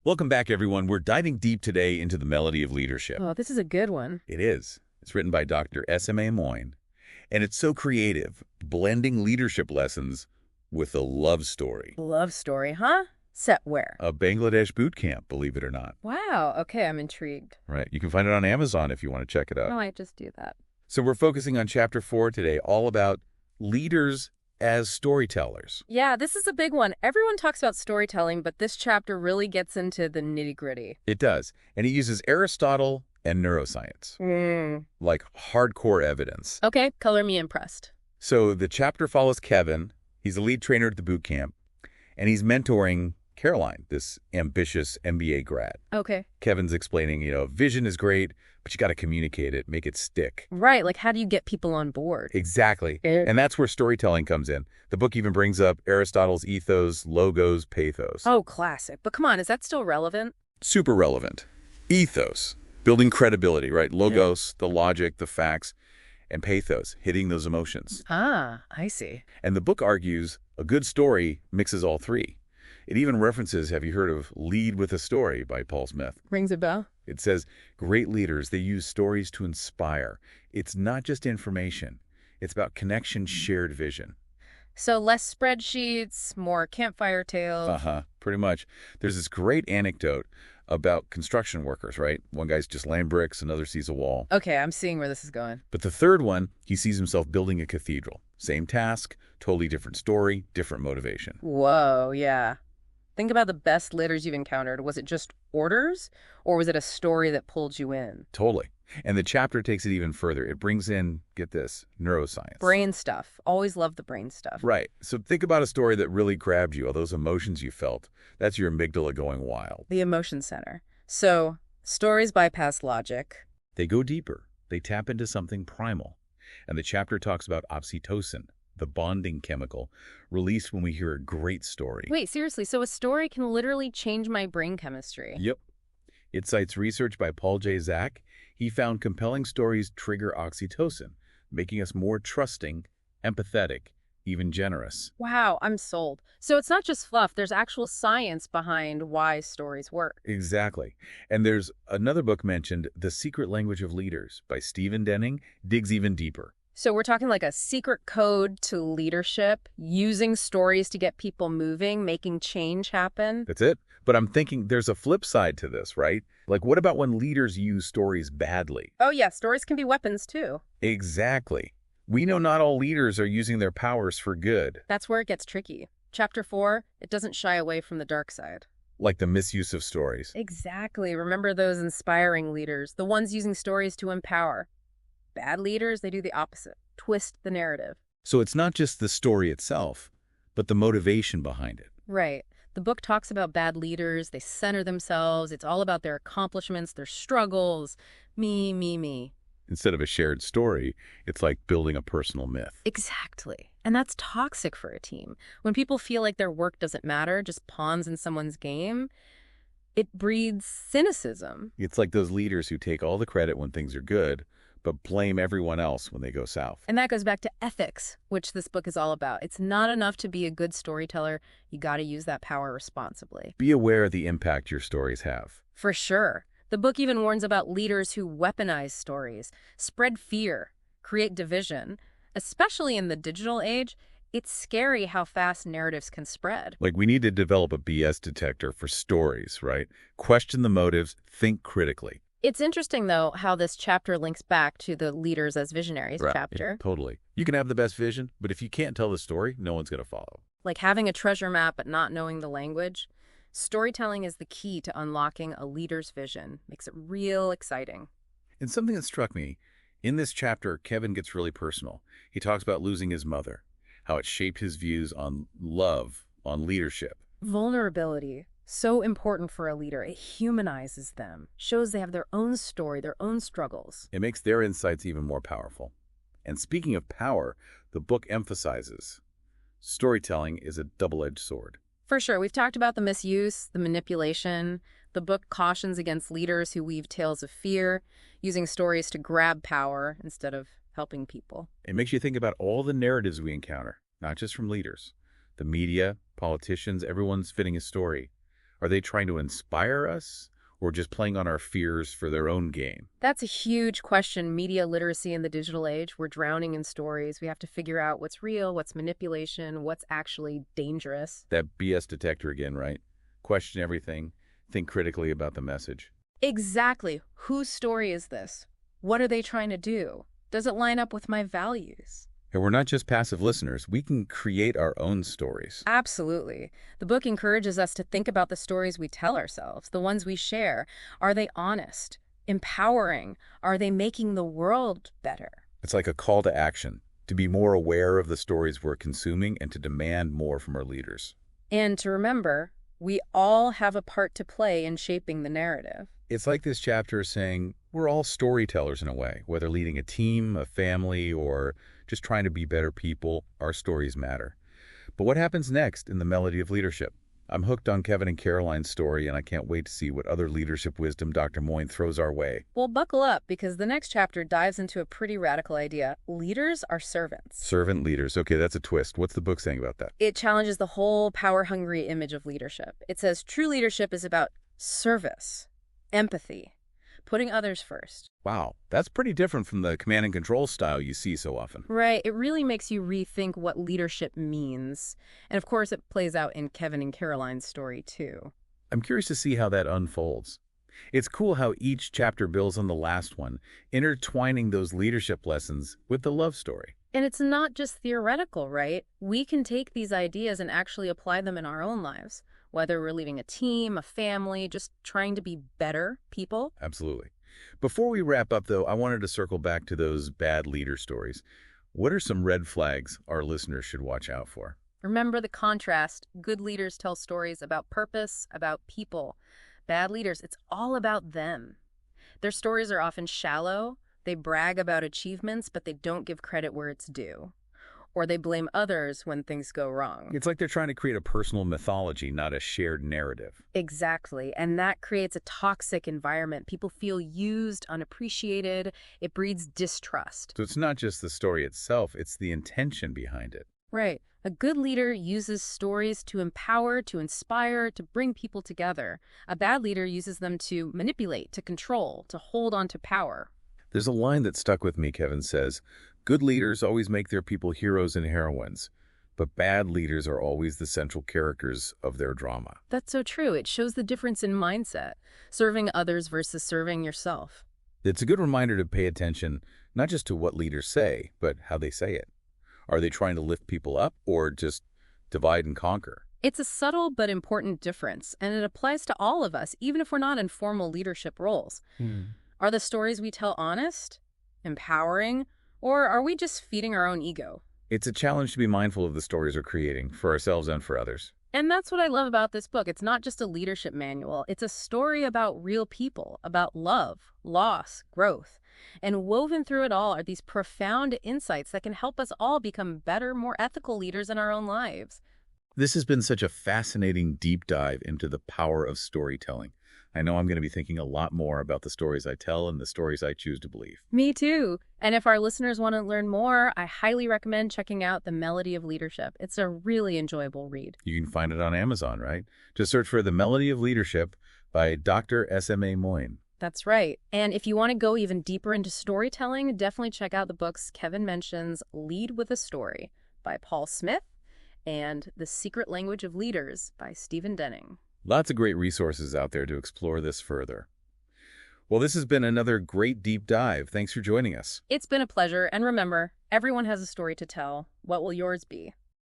Welcome back, everyone. We're diving deep today into the melody of leadership. Oh, this is a good one. It is. It's written by Dr. S.M.A. Moyne, and it's so creative, blending leadership lessons with a love story. Love story, huh? Set where? A Bangladesh boot camp, believe it or not. Wow. Okay, I'm intrigued. Right. You can find it on Amazon if you want to check it I out. might just do that. So we're focusing on Chapter 4 today, all about leaders as storytellers. Yeah, this is a big one. Everyone talks about storytelling, but this chapter really gets into the nitty-gritty. It does. And he uses Aristotle and neuroscience, like hardcore evidence. Okay, color me impressed. So the chapter follows Kevin. He's a lead trainer at the boot camp, and he's mentoring Caroline, this ambitious MBA grad. Okay. Kevin's explaining, vision is great, but you got to communicate it, make it stick. Right, like how do you get people on board? Exactly. And that's where storytelling comes in. The book even brings up Aristotle's ethos, logos, pathos. Oh, classic. But come on, is that still relevant? Super relevant. Ethos, building credibility, right? Logos, the logic, the facts, and pathos, hitting those emotions. Ah, I see. And the book argues a good story mixes all three. It even references, have you heard of Lead with a Story by Paul Smith? Rings a bell? It says, great leaders, they use stories to inspire. It's not just information. It's about connection, shared vision. So less spreadsheets, more campfire tales. Pretty much. There's this great anecdote about construction workers, right? One guy's just laying bricks, another sees a wall. Okay, I'm seeing where this is going. But the third one, he sees himself building a cathedral. Same task, totally different story, different motivation. Whoa, yeah. Think about the best leaders you've encountered. Was it just orders, or was it a story that pulled you in? Totally. And the chapter takes it even further. It brings in, get this, neuroscience. Brain stuff. Always love the brain stuff. Right. So think about a story that really grabbed you, all those emotions you felt. That's your amygdala going wild. The emotion center. So, stories bypass logic. They go deeper. They tap into something primal. And the chapter talks about oxytocin, the bonding chemical, released when we hear a great story. Wait, seriously, so a story can literally change my brain chemistry? Yep. It cites research by Paul J. Zak. He found compelling stories trigger oxytocin, making us more trusting, empathetic, even generous. Wow, I'm sold. So it's not just fluff, there's actual science behind why stories work. Exactly. And there's another book mentioned, The Secret Language of Leaders by Stephen Denning, digs even deeper. So we're talking like a secret code to leadership, using stories to get people moving, making change happen. That's it. But I'm thinking there's a flip side to this, right? Like, what about when leaders use stories badly? Oh yeah, stories can be weapons too. Exactly. We know not all leaders are using their powers for good. That's where it gets tricky. Chapter 4, it doesn't shy away from the dark side. Like the misuse of stories. Exactly. Remember those inspiring leaders, the ones using stories to empower. Bad leaders, they do the opposite. Twist the narrative. So it's not just the story itself, but the motivation behind it. Right. The book talks about bad leaders. They center themselves. It's all about their accomplishments, their struggles. Me, me, me. Instead of a shared story, it's like building a personal myth. Exactly. And that's toxic for a team. When people feel like their work doesn't matter, just pawns in someone's game, it breeds cynicism. It's like those leaders who take all the credit when things are good, but blame everyone else when they go south. And that goes back to ethics, which this book is all about. It's not enough to be a good storyteller. You got to use that power responsibly. Be aware of the impact your stories have. For sure. The book even warns about leaders who weaponize stories, spread fear, create division. Especially in the digital age, it's scary how fast narratives can spread. Like, we need to develop a BS detector for stories, right? Question the motives, think critically. It's interesting, though, how this chapter links back to the Leaders as Visionaries Right. chapter. Yeah, totally. You can have the best vision, but if you can't tell the story, no one's going to follow. Like having a treasure map but not knowing the language. Storytelling is the key to unlocking a leader's vision. Makes it real exciting. And something that struck me, in this chapter, Kevin gets really personal. He talks about losing his mother, how it shaped his views on love, on leadership. Vulnerability. So important for a leader. It humanizes them, shows they have their own story, their own struggles. It makes their insights even more powerful. And speaking of power, the book emphasizes storytelling is a double-edged sword. For sure. We've talked about the misuse, the manipulation. The book cautions against leaders who weave tales of fear, using stories to grab power instead of helping people. It makes you think about all the narratives we encounter, not just from leaders. The media, politicians, everyone's fitting a story. Are they trying to inspire us or just playing on our fears for their own gain? That's a huge question. Media literacy in the digital age. We're drowning in stories. We have to figure out what's real, what's manipulation, what's actually dangerous. That BS detector again, right? Question everything. Think critically about the message. Exactly. Whose story is this? What are they trying to do? Does it line up with my values? And we're not just passive listeners. We can create our own stories. Absolutely. The book encourages us to think about the stories we tell ourselves, the ones we share. Are they honest? Empowering? Are they making the world better? It's like a call to action, to be more aware of the stories we're consuming and to demand more from our leaders. And to remember, we all have a part to play in shaping the narrative. It's like this chapter is saying we're all storytellers in a way, whether leading a team, a family, or just trying to be better people, our stories matter. But what happens next in the melody of leadership? I'm hooked on Kevin and Caroline's story, and I can't wait to see what other leadership wisdom Dr. Moyne throws our way. Well, buckle up, because the next chapter dives into a pretty radical idea. Leaders are servants. Servant leaders. Okay, that's a twist. What's the book saying about that? It challenges the whole power-hungry image of leadership. It says true leadership is about service, empathy, putting others first. Wow, that's pretty different from the command and control style you see so often. Right. It really makes you rethink what leadership means. And of course, it plays out in Kevin and Caroline's story, too. I'm curious to see how that unfolds. It's cool how each chapter builds on the last one, intertwining those leadership lessons with the love story. And it's not just theoretical, right? We can take these ideas and actually apply them in our own lives, whether we're leading a team, a family, just trying to be better people. Absolutely. Before we wrap up, though, I wanted to circle back to those bad leader stories. What are some red flags our listeners should watch out for? Remember the contrast. Good leaders tell stories about purpose, about people. Bad leaders, it's all about them. Their stories are often shallow. They brag about achievements, but they don't give credit where it's due. Or they blame others when things go wrong. It's like they're trying to create a personal mythology, not a shared narrative. Exactly. And that creates a toxic environment. People feel used, unappreciated. It breeds distrust. So it's not just the story itself, it's the intention behind it. Right. A good leader uses stories to empower, to inspire, to bring people together. A bad leader uses them to manipulate, to control, to hold on to power. There's a line that stuck with me, Kevin says, good leaders always make their people heroes and heroines, but bad leaders are always the central characters of their drama. That's so true. It shows the difference in mindset, serving others versus serving yourself. It's a good reminder to pay attention not just to what leaders say, but how they say it. Are they trying to lift people up or just divide and conquer? It's a subtle but important difference, and it applies to all of us, even if we're not in formal leadership roles. Are the stories we tell honest, empowering, or are we just feeding our own ego? It's a challenge to be mindful of the stories we're creating for ourselves and for others. And that's what I love about this book. It's not just a leadership manual. It's a story about real people, about love, loss, growth. And woven through it all are these profound insights that can help us all become better, more ethical leaders in our own lives. This has been such a fascinating deep dive into the power of storytelling. I know I'm going to be thinking a lot more about the stories I tell and the stories I choose to believe. Me too. And if our listeners want to learn more, I highly recommend checking out The Melody of Leadership. It's a really enjoyable read. You can find it on Amazon, right? Just search for The Melody of Leadership by Dr. S.M.A. Moyne. That's right. And if you want to go even deeper into storytelling, definitely check out the books Kevin mentions, Lead with a Story by Paul Smith and The Secret Language of Leaders by Stephen Denning. Lots of great resources out there to explore this further. Well, this has been another great deep dive. Thanks for joining us. It's been a pleasure. And remember, everyone has a story to tell. What will yours be?